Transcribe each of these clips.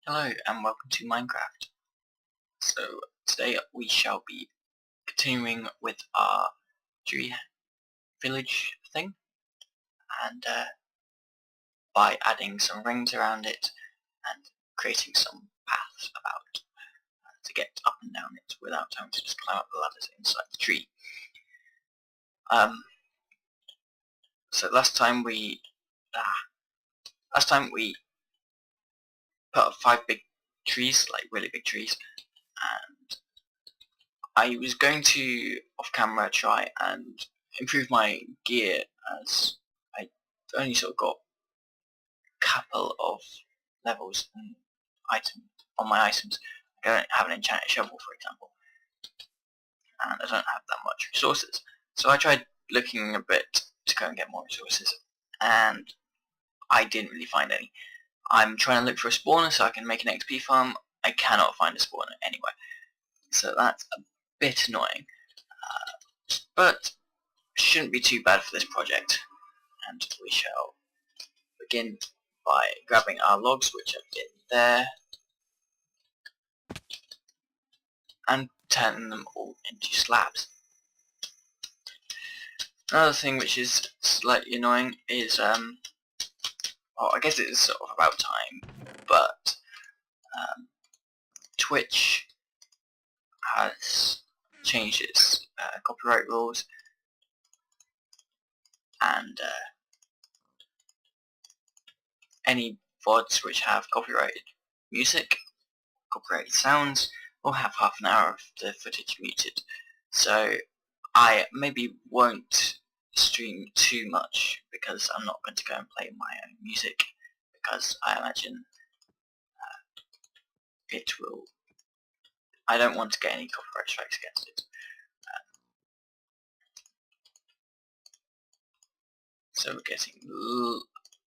Hello and welcome to Minecraft. So today we shall be continuing with our tree village thing, and by adding some rings around it and creating some paths about to get up and down it without having to just climb up the ladders inside the tree. So last time we put up 5 big trees, like really big trees, and I was going to off camera try and improve my gear, as I only sort of got a couple of levels and item on my items. I don't have an enchanted shovel, for example, and I don't have that much resources. So I tried looking a bit to go and get more resources, and I didn't really find any. I'm trying to look for a spawner so I can make an XP farm. I cannot find a spawner anywhere, so that's a bit annoying, but shouldn't be too bad for this project. And we shall begin by grabbing our logs, which are in there, and turning them all into slabs. Another thing which is slightly annoying is, well, I guess it is sort of about time, but Twitch has changed its copyright rules, and any VODs which have copyrighted music, copyrighted sounds, will have half an hour of the footage muted. So I maybe won't stream too much, because I'm not going to go and play my own music, because I imagine it will. I don't want to get any copyright strikes against it. So we're getting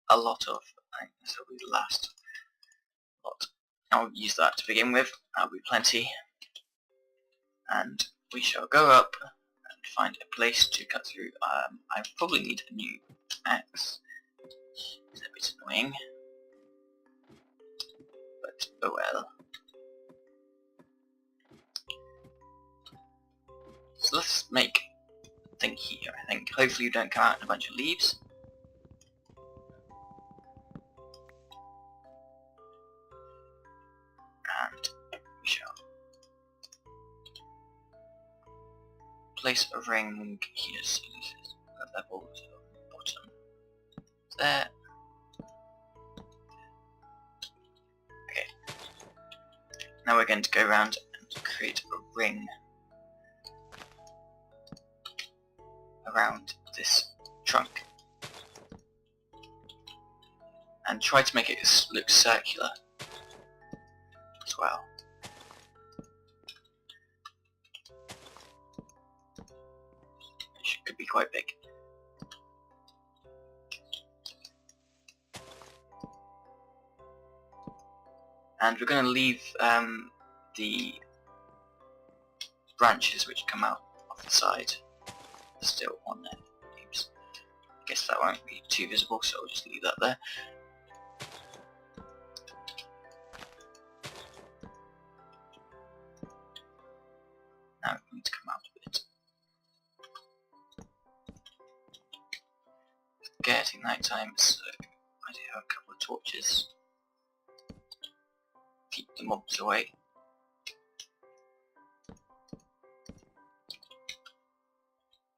a lot of. I think this will be the last lot. I'll use that to begin with. That'll be plenty. And we shall go up and find a place to cut through. I probably need a new axe. It's a bit annoying, but oh well. So let's make a thing here. I think hopefully you don't come out in a bunch of leaves. And we shall place a ring here, so this is a level to the bottom there. Okay. Now we're going to go around and create a ring around this trunk, and try to make it look circular as well. It could be quite big. And we're going to leave the branches which come out off the side still on there. Oops. I guess that won't be too visible, so I'll just leave that there. Now we need to come out a bit. It's getting night time, so I do have a couple of torches. Keep the mobs away.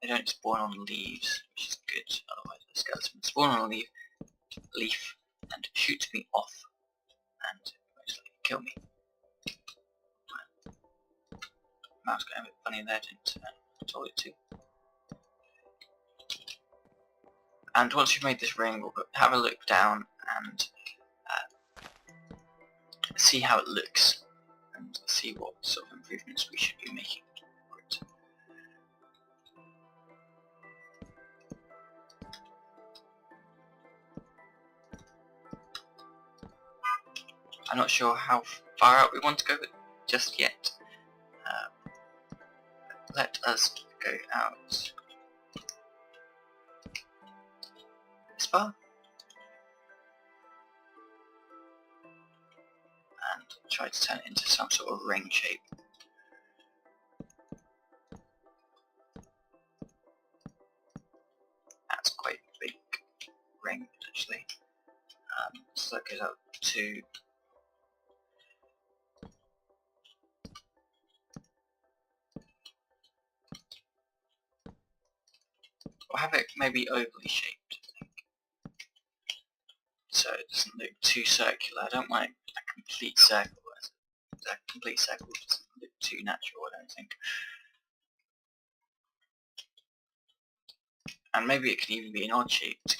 They don't spawn on leaves, which is good, otherwise the skeleton would spawn on a leaf and shoot me off and most likely kill me. Mouse got a bit funny there, didn't I told it to. And once you've made this ring, we'll have a look down and see how it looks, and see what sort of improvements we should be making for it. I'm not sure how far out we want to go just yet. Let us go out this far, try to turn it into some sort of ring shape. That's quite a big ring actually. So that goes up to or have it maybe overly shaped, I think. So it doesn't look too circular. I don't want a complete circle. A complete circle doesn't look too natural, I don't think. And maybe it can even be an odd shape to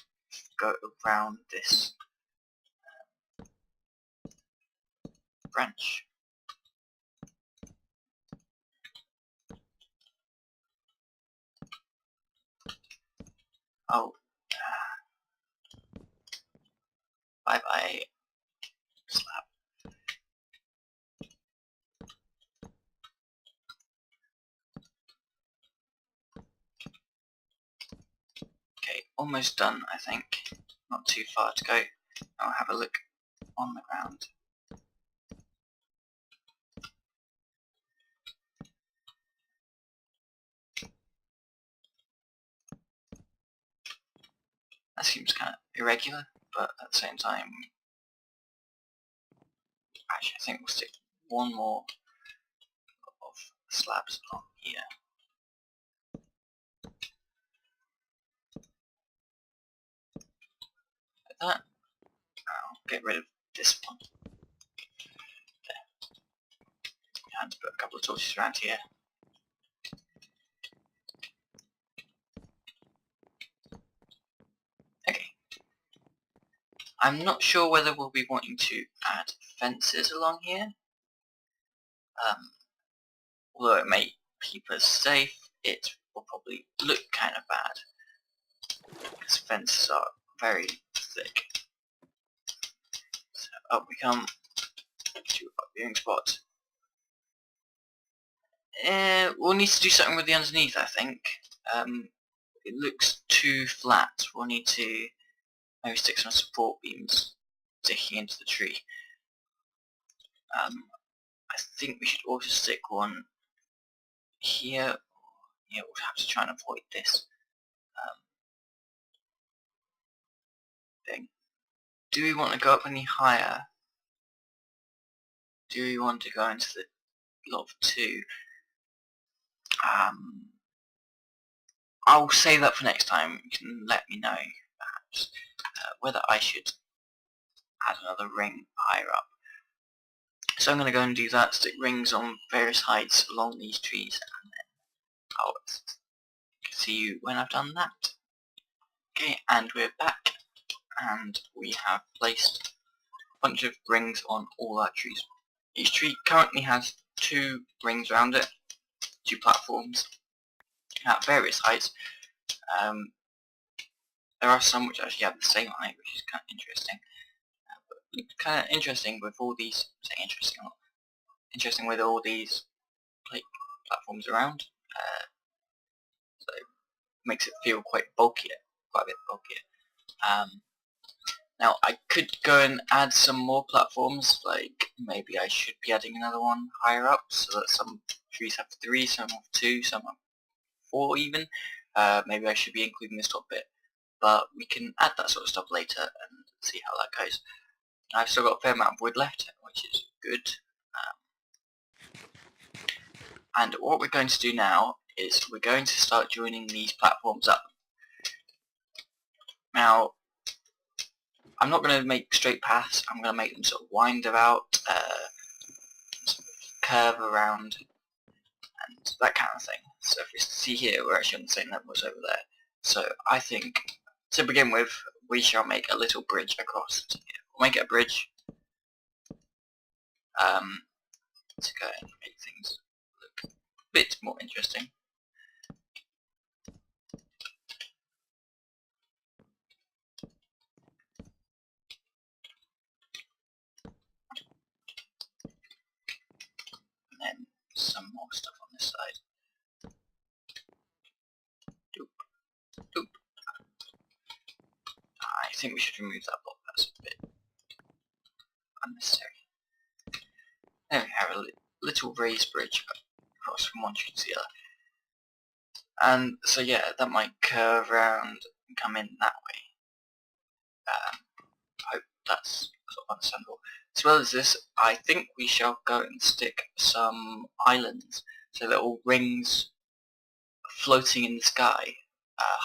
go around this branch. Oh, bye bye slab. Okay, almost done, I think. Not too far to go. I'll have a look on the ground. That seems kind of irregular, but at the same time, actually I think we'll stick one more of slabs along here. Like that. I'll get rid of this one. There. And put a couple of torches around here. Okay. I'm not sure whether we'll be wanting to add fences along here. Although it may keep us safe, it will probably look kind of bad because fences are very thick. So up we come to our viewing spot. We'll need to do something with the underneath, I think. It looks too flat. We'll need to maybe stick some support beams sticking into the tree. I think we should also stick one here. Yeah, we'll have to try and avoid this thing. Do we want to go up any higher? Do we want to go into the lot 2? I'll save that for next time. You can let me know, perhaps, whether I should add another ring higher up. So I'm going to go and do that, stick rings on various heights along these trees, and then I'll see you when I've done that. Okay, and we're back, and we have placed a bunch of rings on all our trees. Each tree currently has 2 rings around it, 2 platforms at various heights. There are some which actually have the same height, which is kind of interesting. But it's kind of interesting with all these, interesting with all these platforms around. So it makes it feel quite bulkier, quite a bit bulkier. Now I could go and add some more platforms, like maybe I should be adding another one higher up, so that some trees have 3, some have 2, some have 4 even. Maybe I should be including this top bit, but we can add that sort of stuff later and see how that goes. I've still got a fair amount of wood left, which is good. And what we're going to do now is we're going to start joining these platforms up. Now, I'm not going to make straight paths, I'm going to make them sort of wind about, sort of curve around, and that kind of thing. So if we see here, we're actually on the same level as over there. So I think, to begin with, we shall make a little bridge across to here. We'll make it a bridge to go and make things look a bit more interesting. And then some more stuff on this side. Doop, doop. I think we should remove that block, that's a bit unnecessary. have a little raised bridge across from one tree to the other. And so yeah, that might curve around and come in that way. I hope that's sort of understandable. As well as this, I think we shall go and stick some islands, so little rings floating in the sky,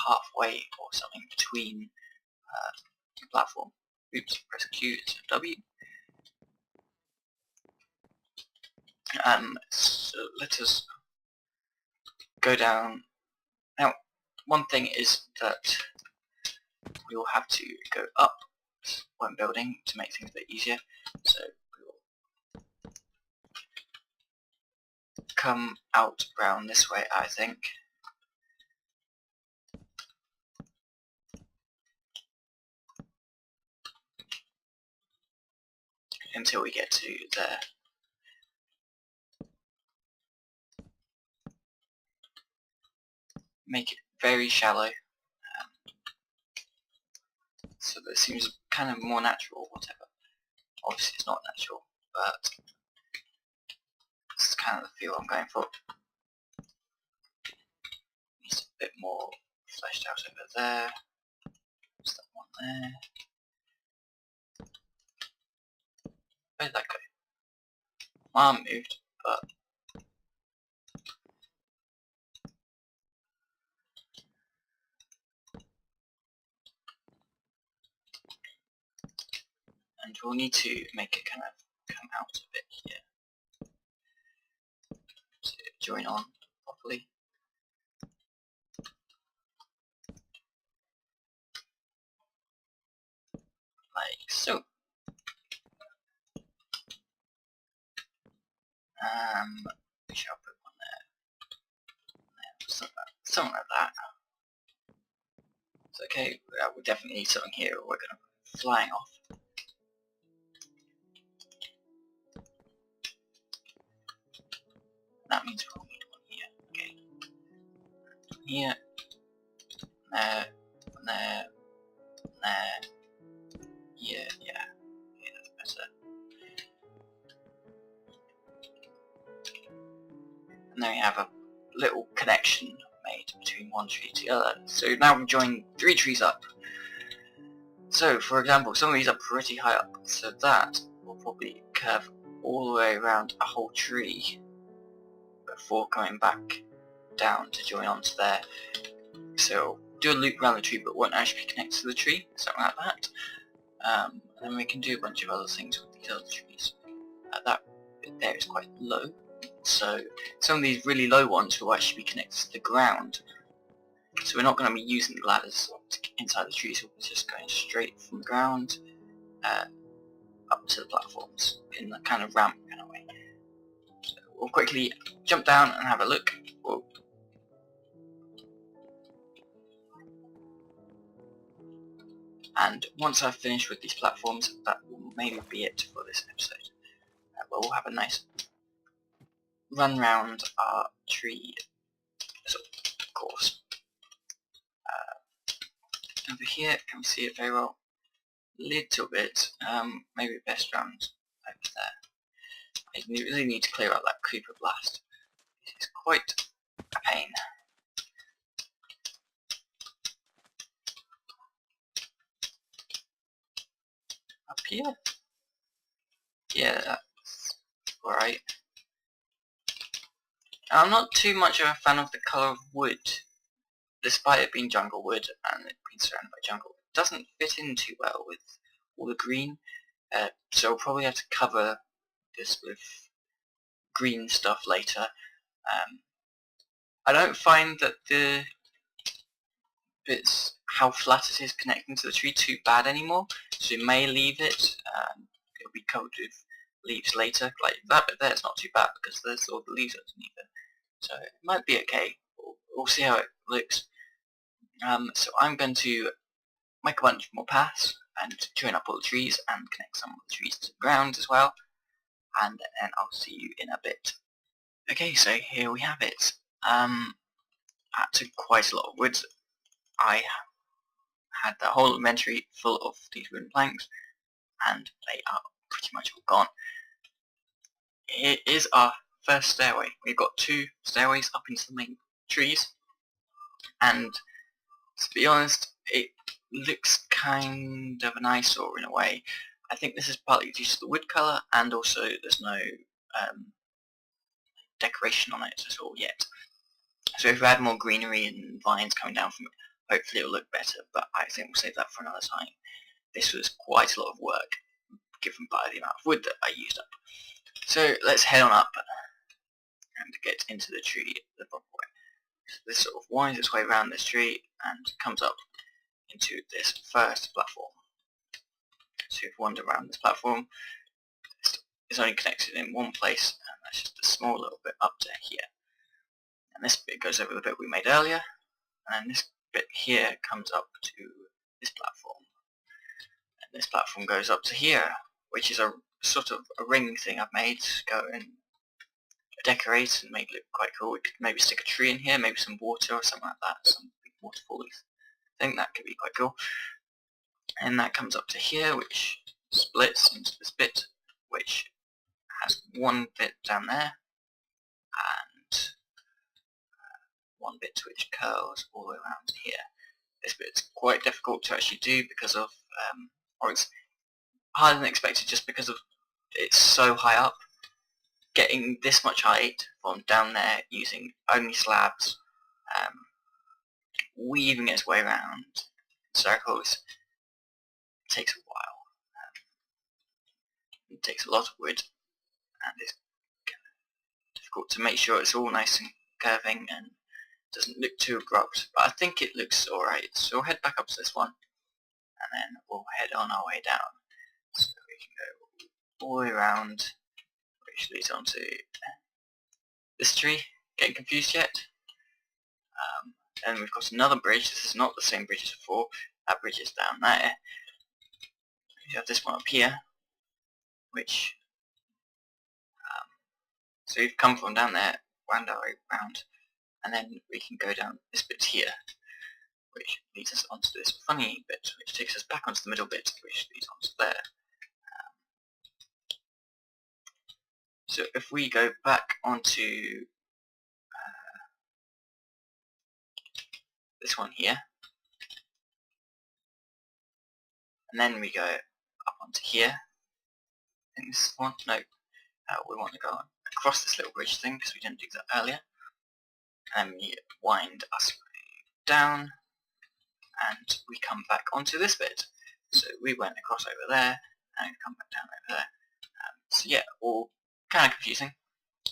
halfway or something between the platform. Oops, press Q instead of W. So let us go down. Now, one thing is that we will have to go up one building to make things a bit easier. So we will come out round this way, I think. Until we get to there. Make it very shallow, so that it seems kind of more natural or whatever. Obviously it's not natural, but this is kind of the feel I'm going for. Needs a bit more fleshed out over there. There's that one there. Where did that go? My arm moved, but and we'll need to make it kind of come out a bit here to join on properly. Like so. We shall put one there, something like that. It's okay, we definitely need something here or we're going to be flying off. That means we'll need one here, okay. Here, there, there, there, yeah, that's better. And then we have a little connection made between one tree to the other. So now we join 3 trees up. So, for example, some of these are pretty high up, so that will probably curve all the way around a whole tree before coming back down to join onto there. So do a loop around the tree but won't actually connect to the tree, something like that. And then we can do a bunch of other things with these other trees. That bit there is quite low, so some of these really low ones will actually be connected to the ground. So we're not going to be using the ladders inside the trees, we're just going straight from the ground up to the platforms in the kind of ramp kind of way. So we'll quickly jump down and have a look. Whoa. And once I've finished with these platforms, that will maybe be it for this episode. But we'll have a nice run round our tree sort of course. Over here, can we see it very well? Little bit, maybe best round over there. I really need to clear out that creeper blast. It's quite a pain. Up here? Yeah, that's alright. I'm not too much of a fan of the colour of wood. Despite it being jungle wood and it being surrounded by jungle, it doesn't fit in too well with all the green. So I'll probably have to cover this with green stuff later. I don't find that the bits, how flat it is connecting to the tree, too bad anymore, so you may leave it. It'll be covered with leaves later. Like that bit there is not too bad because there's all the leaves underneath it, so it might be okay. We'll see how it looks. So I'm going to make a bunch more paths and join up all the trees and connect some of the trees to the ground as well, and then I'll see you in a bit. Okay, so here we have it. That took quite a lot of wood. I had the whole inventory full of these wooden planks and they are pretty much all gone. it is our first stairway. We've got 2 stairways up into the main trees, and to be honest, it looks kind of an eyesore in a way. I think this is partly due to the wood colour, and also there's no decoration on it at all yet. So if we had more greenery and vines coming down from it, hopefully it'll look better, but I think we'll save that for another time. This was quite a lot of work, given by the amount of wood that I used up. So let's head on up and get into the tree the proper way. So this sort of winds its way around this tree and comes up into this first platform. So if you wander around this platform, it's only connected in one place, and that's just a small little bit up to here. And this bit goes over the bit we made earlier, and then this bit here comes up to this platform. And this platform goes up to here, which is a sort of a ring thing I've made to go and decorate and make it look quite cool. We could maybe stick a tree in here, maybe some water or something like that, some big waterfalls. I think that could be quite cool. And that comes up to here, which splits into this bit, which has one bit down there, and one bit which curls all the way around to here. This bit's quite difficult to actually do because of, or it's harder than expected just because of it's so high up. Getting this much height from down there using only slabs, weaving its way around in circles, takes a while. It takes a lot of wood, and it's difficult to make sure it's all nice and curving and doesn't look too abrupt, but I think it looks alright. So we'll head back up to this one, and then we'll head on our way down. So we can go all the way around, which leads on to this tree. Getting confused yet? And we've got another bridge. This is not the same bridge as before. That bridge is down there. We have this one up here, which so we've come from down there, wound our way around, and then we can go down this bit here, which leads us onto this funny bit, which takes us back onto the middle bit, which leads onto there. So if we go back onto this one here, and then we go up onto here. I think this is one. No, we want to go across this little bridge thing because we didn't do that earlier. And we wind us down, and we come back onto this bit. So we went across over there, and we come back down over there. So yeah, all kind of confusing,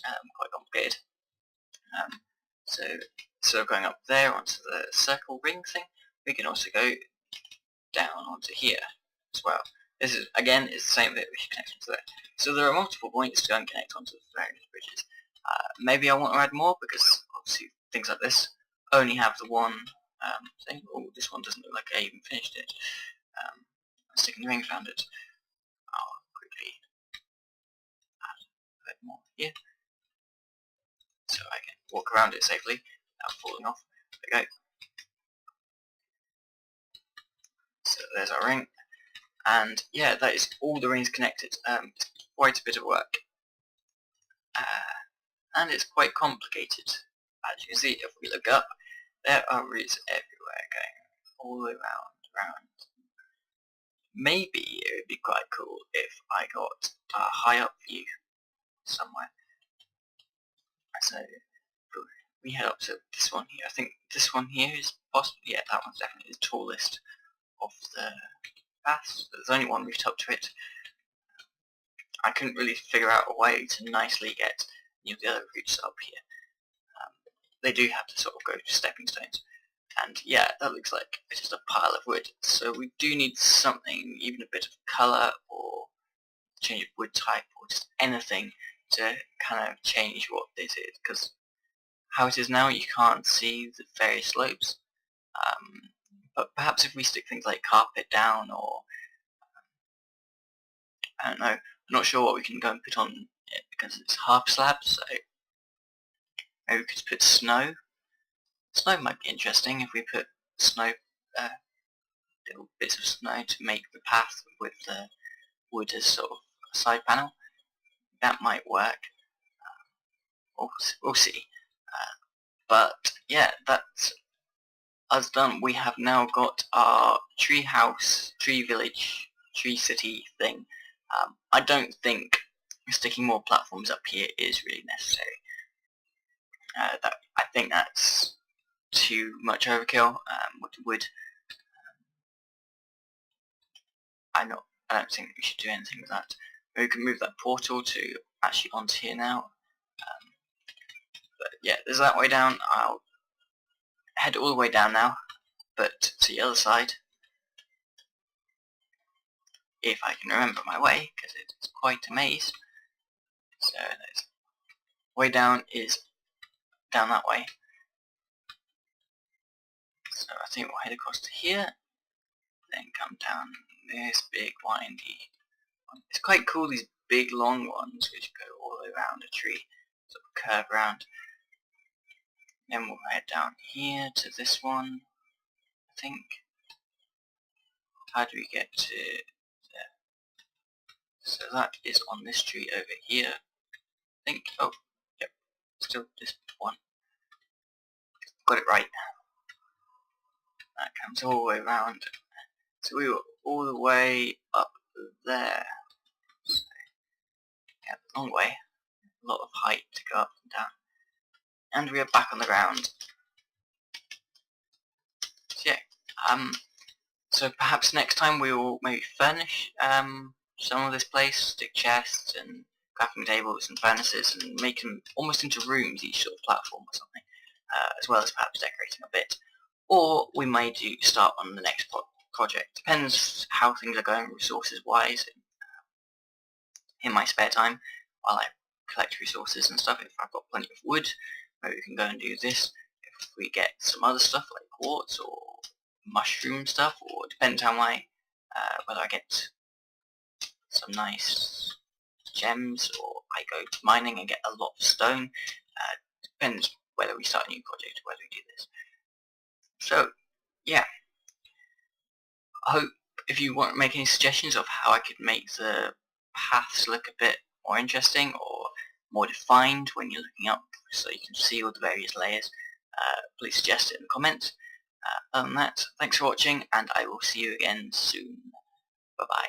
quite complicated. So going up there onto the circle ring thing, we can also go down onto here as well. This is again is the same bit we should connect onto there. So there are multiple points to go and connect onto the various bridges. Maybe I want to add more because obviously things like this only have the one thing. Oh, this one doesn't look like I even finished it. I'm sticking rings around it. I'll quickly add a bit more here so I can walk around it safely without falling off. There we go. So there's our ring, and yeah, that is all the rings connected. It's quite a bit of work, and it's quite complicated. As you can see, if we look up, there are routes everywhere going all the way around. Maybe it would be quite cool if I got a high up view somewhere. So we head up to this one here. I think this one here is possibly, yeah, that one's definitely the tallest of the paths. There's only one rooftop to it. I couldn't really figure out a way to nicely get the other routes up here. They do have to sort of go to stepping stones. And yeah, that looks like just a pile of wood. So we do need something, even a bit of colour or change of wood type or just anything to kind of change what this is. Because how it is now, you can't see the various slopes. But perhaps if we stick things like carpet down or I don't know, I'm not sure what we can go and put on it because it's half slab, so maybe we could put snow. Snow might be interesting if we put snow, little bits of snow to make the path with the wood as sort of a side panel. that might work. We'll see. But yeah, that's us done. We have now got our tree house, tree village, tree city thing. I don't think sticking more platforms up here is really necessary. I think that's too much overkill. With wood, I don't think we should do anything with that. We can move that portal to actually onto here now. But yeah, there's that way down. I'll head all the way down now, but to the other side, if I can remember my way, because it's quite a maze. So there's way down is down that way. So I think we'll head across to here, then come down this big windy one. It's quite cool, these big long ones which go all the way around a tree, sort of curve around. Then we'll head down here to this one, I think. How do we get to there? So that is on this tree over here, I think. Oh, yep, still this one. Got it right. That comes all the way around. So we were all the way up there. So, yeah, long way. A lot of height to go up and down. And we are back on the ground. So yeah, so perhaps next time we will maybe furnish some of this place, stick chests and crafting tables and furnaces and make them almost into rooms, each sort of platform or something, as well as perhaps decorating a bit. Or we may start on the next project. Depends how things are going resources wise in my spare time while I collect resources and stuff. If I've got plenty of wood, maybe we can go and do this. If we get some other stuff like quartz or mushroom stuff, or it depends how whether I get some nice gems or I go mining and get a lot of stone. Depends whether we start a new project or whether we do this. So yeah, I hope if you want to make any suggestions of how I could make the paths look a bit more interesting or more defined when you're looking up so you can see all the various layers, please suggest it in the comments. Other than that, thanks for watching and I will see you again soon. Bye bye.